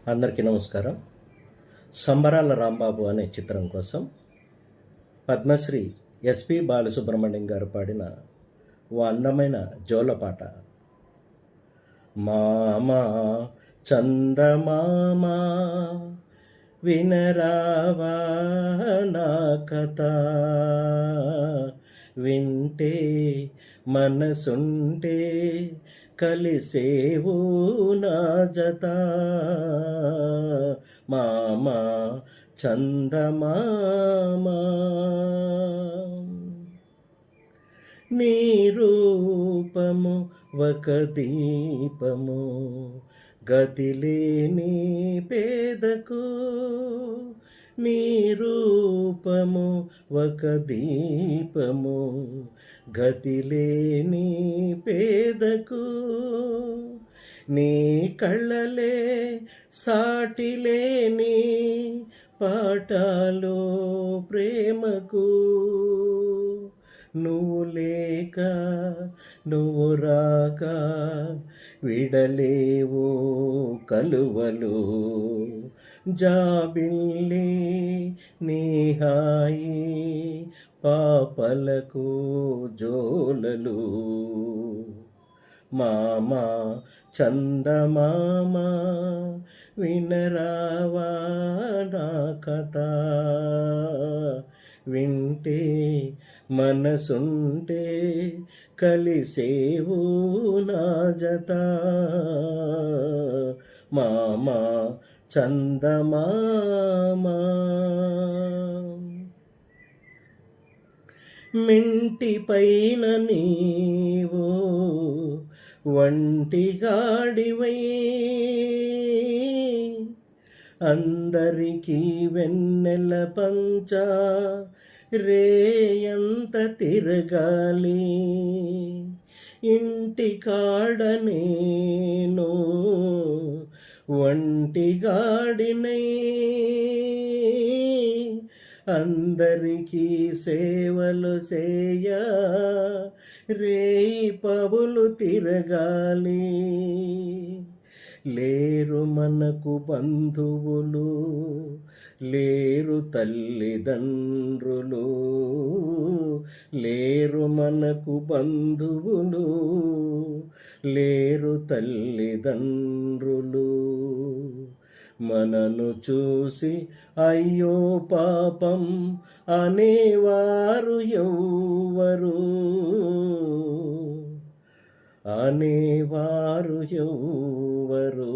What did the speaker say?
అందరికీ నమస్కారం. 'సంబరాల రాంబాబు' అనే చిత్రం కోసం పద్మశ్రీ ఎస్పి బాలసుబ్రహ్మణ్యం గారు పాడిన ఓ అందమైన జోలపాట. మామా చందమామా వినరావా నా కథ, వింటే మనసుంటే కలిసేవు నా జత. మామా చందమామా నీ రూపము ఒక దీపము గతిలేని పేదకు, నీ రూపము ఒక దీపము గతిలేని పేదకు, నీ కళ్ళలే సాటిలేని పాఠాలు ప్రేమకు, నువ్వు లేక నువ్వు రాక విడలేవు కలువలు, జాబిల్లి నీ హాయి పాపలకు జోలలు. మామా చందమామా వినరావా నా కథ, వింటే మనసుంటే కలిసేవు నా జత. మామా చందమామా మింటి పైన నీవు వంటిగాడివై, అందరికీ వెన్నెల పంచ రేయంత తిరగాలి, ఇంటి కాడ నేను వంటిగాడినై, అందరికీ సేవలు చేయ రేయి పవులు తిరగాలి, లేరు మనకు బంధువులు లేరు తల్లిదండ్రులు, లేరు మనకు బంధువులు లేరు తల్లిదండ్రులు, మనను చూసి అయ్యో పాపం అనేవారు ఎవ్వరు, అనేవారు ఎవ్వరు.